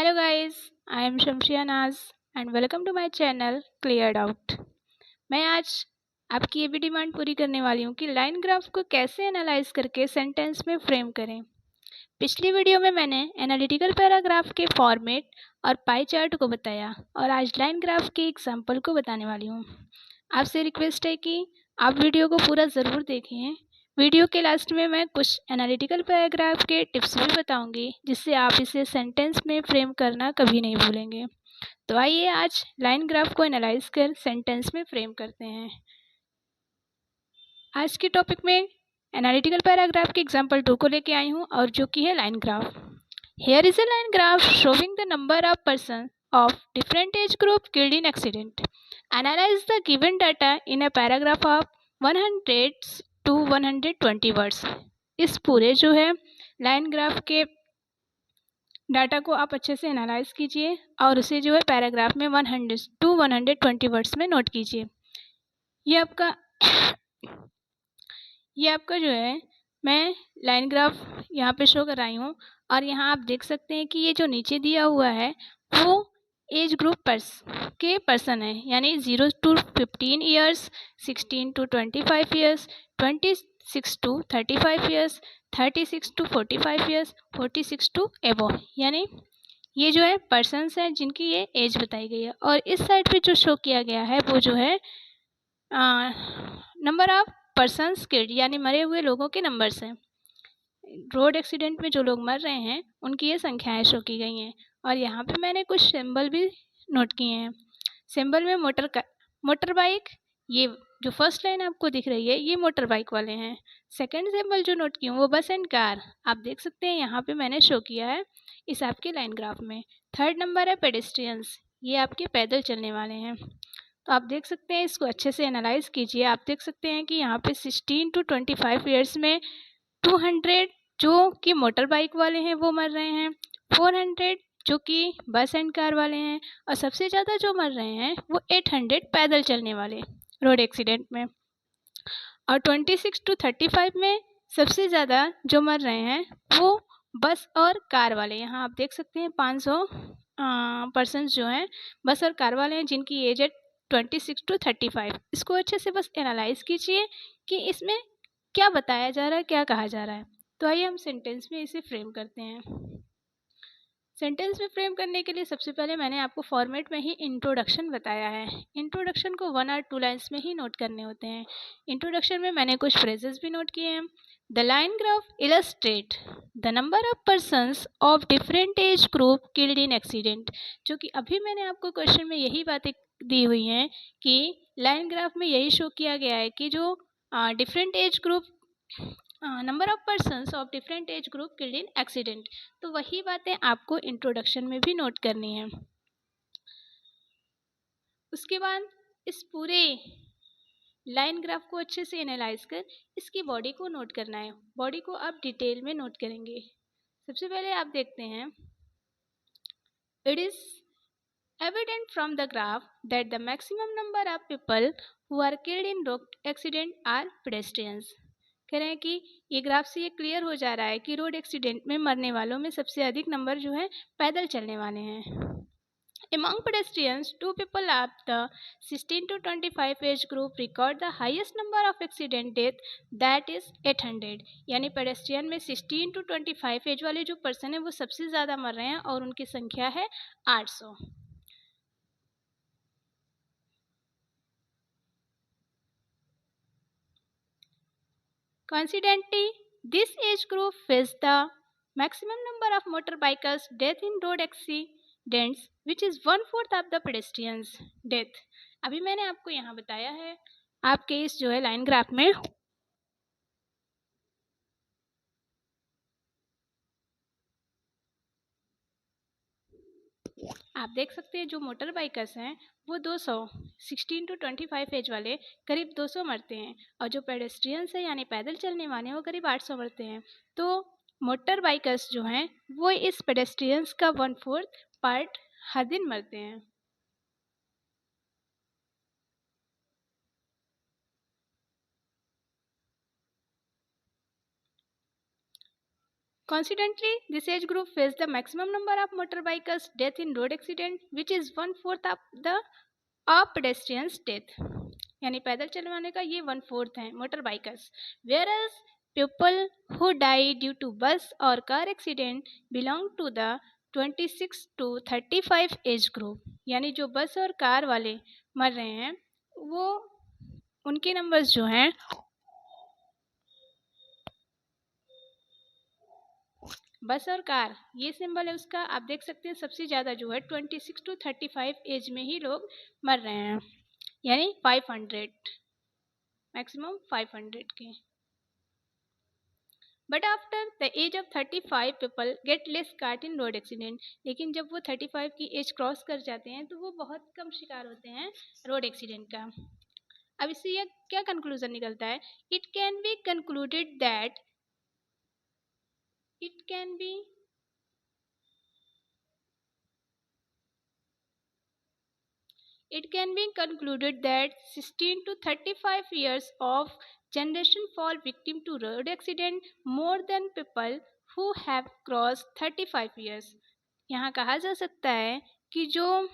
Hello guys, I am Shamshia Naz and welcome to my channel Cleared Out। मैं आज आपकी ये भी डिमांड पूरी करने वाली हूँ कि लाइन ग्राफ को कैसे एनालाइज करके सेंटेंस में फ्रेम करें। पिछली वीडियो में मैंने एनालिटिकल पैराग्राफ के फॉर्मेट और पाई चार्ट को बताया और आज लाइन ग्राफ के एग्जाम्पल को बताने वाली हूँ। आपसे रिक्वेस्ट है कि आप वीडियो को पूरा ज़रूर देखें। वीडियो के लास्ट में मैं कुछ एनालिटिकल पैराग्राफ के टिप्स भी बताऊंगी जिससे आप इसे सेंटेंस में फ्रेम करना कभी नहीं भूलेंगे। तो आइए आज लाइन ग्राफ को एनालाइज कर सेंटेंस में फ्रेम करते हैं। आज के टॉपिक में एनालिटिकल पैराग्राफ के एग्जाम्पल 2 को लेके आई हूँ और जो कि है line graph. Here is a line graph showing the number of person of different age group killed in accident. Analyse the given data in a paragraph of 100 to 120 words. इस पूरे जो है लाइन ग्राफ के data को आप अच्छे से analyse कीजिए और उसे जो है पैराग्राफ में 100 to 120 वर्ड्स में नोट कीजिए। ये आपका जो है मैं लाइन ग्राफ यहाँ पे शो कर रही हूँ और यहाँ आप देख सकते हैं कि ये जो नीचे दिया हुआ है वो एज ग्रुप के पर्सन है, यानी 0 to 15 years, 16 to 25 years, 26 to 35 years, 36 to 45 years, 46 to above, यानी ये जो है पर्सन्स हैं जिनकी ये एज बताई गई है। और इस साइड पे जो शो किया गया है वो जो है नंबर ऑफ पर्सन्स किल्ड, यानी मरे हुए लोगों के नंबर्स हैं। रोड एक्सीडेंट में जो लोग मर रहे हैं उनकी ये संख्याएं शो की गई हैं। और यहाँ पे मैंने कुछ सिंबल भी नोट किए हैं। सिंबल में मोटर बाइक, ये जो फर्स्ट लाइन आपको दिख रही है ये मोटर बाइक वाले हैं। सेकंड सिंबल जो नोट की हूँ वो बस एंड कार, आप देख सकते हैं यहाँ पे मैंने शो किया है इस आपके लाइन ग्राफ में। थर्ड नंबर है पेडेस्ट्रियंस, ये आपके पैदल चलने वाले हैं। तो आप देख सकते हैं, इसको अच्छे से एनालाइज कीजिए। आप देख सकते हैं कि यहाँ पे 16 to 25 ईयर्स में 200 जो कि मोटर बाइक वाले हैं वो मर रहे हैं, 400 जो कि बस एंड कार वाले हैं, और सबसे ज़्यादा जो मर रहे हैं वो 800 पैदल चलने वाले रोड एक्सीडेंट में। और 26 to 35 में सबसे ज़्यादा जो मर रहे हैं वो बस और कार वाले। यहाँ आप देख सकते हैं 500 पर्सन्स जो हैं बस और कार वाले हैं जिनकी एज है 26 to 35। इसको अच्छे से बस एनालाइज कीजिए कि इसमें क्या बताया जा रहा है, क्या कहा जा रहा है। तो आइए हम सेंटेंस में इसे फ्रेम करते हैं। सेंटेंस में फ्रेम करने के लिए सबसे पहले मैंने आपको फॉर्मेट में ही इंट्रोडक्शन बताया है। इंट्रोडक्शन को 1 or 2 लाइन्स में ही नोट करने होते हैं। इंट्रोडक्शन में मैंने कुछ फ्रेजेस भी नोट किए हैं। The line graph illustrate the number of persons of different age group killed in accident, जो कि अभी मैंने आपको क्वेश्चन में यही बातें दी हुई हैं कि लाइन ग्राफ में यही शो किया गया है कि जो different age group number of persons of different age group killed in accident. तो वही बातें आपको इंट्रोडक्शन में भी नोट करनी है। उसके बाद इस पूरे लाइन ग्राफ को अच्छे से एनालाइज कर इसकी बॉडी को नोट करना है। बॉडी को आप डिटेल में नोट करेंगे। सबसे पहले आप देखते हैं, it is evident from the graph that the maximum number of people who are killed in road accident are pedestrians। कह रहे हैं कि ये ग्राफ से ये क्लियर हो जा रहा है कि रोड एक्सीडेंट में मरने वालों में सबसे अधिक नंबर जो है पैदल चलने वाले हैं। Among pedestrians, 2 people of the 16 to 25 age group record the highest number of accident death, that is 800। यानी पेडेस्ट्रियन में 16 to 25 एज वाले जो पर्सन है वो सबसे ज़्यादा मर रहे हैं और उनकी संख्या है 800। Coincidentally, this age group faced the maximum number of motorbikers death in road accidents, which is 1/4 of the pedestrians death। अभी मैंने आपको यहाँ बताया है आपके इस जो है लाइन ग्राफ में आप देख सकते हैं जो मोटर बाइकर्स हैं वो 200, 16 to 25 एज वाले करीब 200 मरते हैं, और जो पेडेस्ट्रियंस है यानी पैदल चलने वाले हैं वो करीब 800 मरते हैं। तो मोटर बाइकर्स जो हैं वो इस पेडेस्ट्रियंस का 1/4 पार्ट हर दिन मरते हैं। Consequently, this age group faced the maximum number of motorbikers death in road accident, which is 1/4 of the pedestrians death. यानी पैदल चलने वाले का ये 1/4 है motor bikers. Whereas people who die due to bus or car accident belong to the 26 to 35 age group. यानी जो बस और कार वाले मर रहे हैं वो उनके नंबर्स जो हैं बस और कार ये सिंबल है उसका, आप देख सकते हैं सबसे ज़्यादा जो है 26 to 35 एज में ही लोग मर रहे हैं, यानी 500 मैक्सिमम 500 के. But after the age of 35 people get less caught in road accident. लेकिन जब वो 35 की एज क्रॉस कर जाते हैं तो वो बहुत कम शिकार होते हैं रोड एक्सीडेंट का. अब इससे यह क्या कंक्लूजन निकलता है? It can be concluded that it can be concluded that 16 to 35 years of generation fall victim to road accident more than people who have crossed 35 years. यहाँ कहा जा सकता है कि जो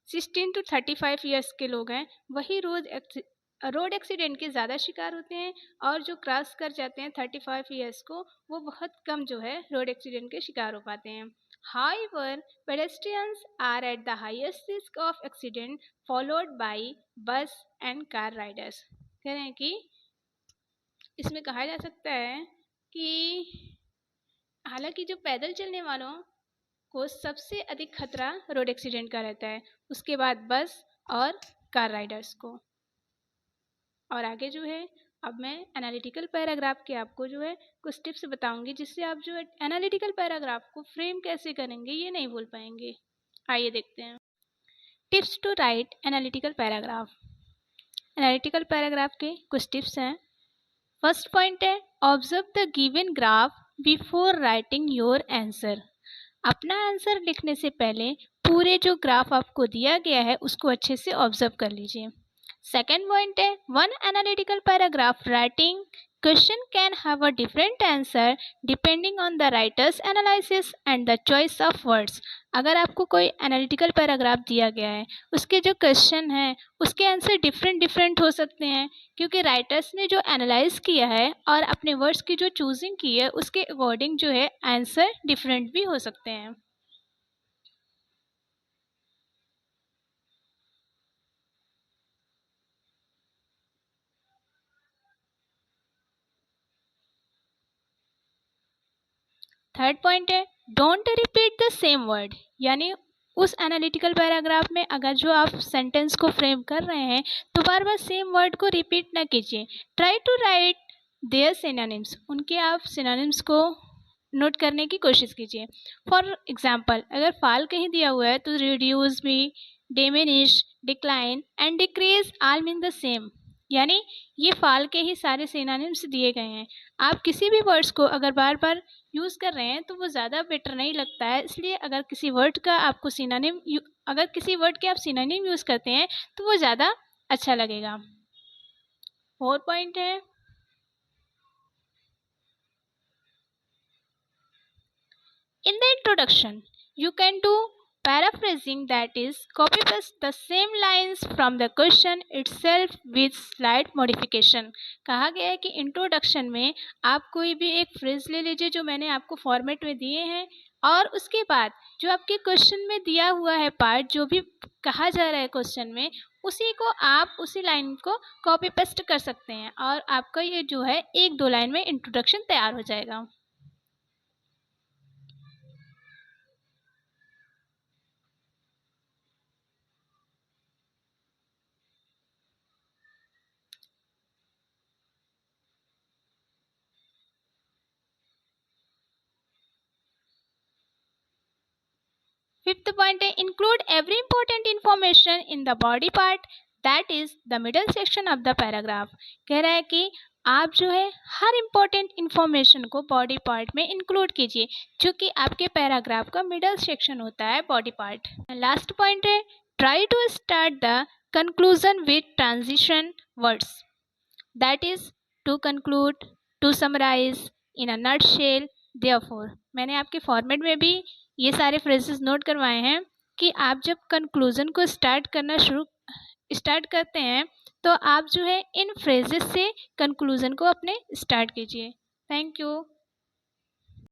16 to 35 years के लोग हैं वही रोड एक्सीडेंट के ज़्यादा शिकार होते हैं, और जो क्रॉस कर जाते हैं 35 ईयर्स को वो बहुत कम जो है रोड एक्सीडेंट के शिकार हो पाते हैं. However, pedestrians are at the highest risk of accident followed by bus and car riders. कह रहे हैं कि इसमें कहा जा सकता है कि हालांकि जो पैदल चलने वालों को सबसे अधिक खतरा रोड एक्सीडेंट का रहता है, उसके बाद बस और कार राइडर्स को. और आगे जो है अब मैं एनालिटिकल पैराग्राफ के आपको जो है कुछ टिप्स बताऊंगी जिससे आप जो है एनालिटिकल पैराग्राफ को फ्रेम कैसे करेंगे ये नहीं भूल पाएंगे. आइए देखते हैं. Tips to write analytical paragraph. Analytical paragraph के कुछ टिप्स हैं. फर्स्ट पॉइंट है observe the given graph before writing your answer. अपना आंसर लिखने से पहले पूरे जो ग्राफ आपको दिया गया है उसको अच्छे से ऑब्जर्व कर लीजिए. सेकेंड पॉइंट है one analytical paragraph writing question can have a different answer depending on the writers analysis and the choice of words. अगर आपको कोई एनालिटिकल पैराग्राफ दिया गया है उसके जो क्वेश्चन हैं उसके आंसर डिफरेंट हो सकते हैं क्योंकि राइटर्स ने जो एनालाइज किया है और अपने वर्ड्स की जो चूजिंग की है उसके अकॉर्डिंग जो है आंसर डिफरेंट भी हो सकते हैं. थर्ड पॉइंट है don't repeat the same word. यानी उस एनालिटिकल पैराग्राफ में अगर जो आप सेंटेंस को फ्रेम कर रहे हैं तो बार बार सेम वर्ड को रिपीट ना कीजिए. Try to write their synonyms. उनके आप सिनोनिम्स को नोट करने की कोशिश कीजिए. फॉर एग्जाम्पल अगर फाल कहीं दिया हुआ है तो रिड्यूस भी, diminish, decline and decrease all mean the same. यानी ये फाल के ही सारे सिनोनिम्स दिए गए हैं. आप किसी भी वर्ड्स को अगर बार बार यूज़ कर रहे हैं तो वो ज़्यादा बेटर नहीं लगता है. इसलिए अगर किसी वर्ड का आपको अगर किसी वर्ड के आप सिनोनिम यूज़ करते हैं तो वो ज़्यादा अच्छा लगेगा. फोर्थ पॉइंट है in the introduction you can do paraphrasing, that is copy paste the same lines from the question itself with slight modification. कहा गया है कि इंट्रोडक्शन में आप कोई भी एक फ्रेज ले लीजिए जो मैंने आपको फॉर्मेट में दिए हैं और उसके बाद जो आपके क्वेश्चन में दिया हुआ है पार्ट जो भी कहा जा रहा है क्वेश्चन में उसी को आप उसी लाइन को कॉपी पेस्ट कर सकते हैं और आपका ये जो है 1-2 लाइन में इंट्रोडक्शन तैयार हो जाएगा. फिफ्थ पॉइंट है include every important information in the body part, that is the middle section of the paragraph. कह रहा है कि आप जो है हर इंपॉर्टेंट इंफॉर्मेशन को बॉडी पार्ट में इंक्लूड कीजिए जो कि आपके पैराग्राफ का मिडल सेक्शन होता है बॉडी पार्ट. लास्ट पॉइंट है try to start the conclusion with transition words, that is to conclude, to summarise, in a nutshell, therefore. मैंने आपके फॉर्मेट में भी ये सारे फ्रेजेस नोट करवाए हैं कि आप जब कंक्लूज़न को स्टार्ट करते हैं तो आप जो है इन फ्रेजेस से कंक्लूज़न को अपने स्टार्ट कीजिए। Thank you.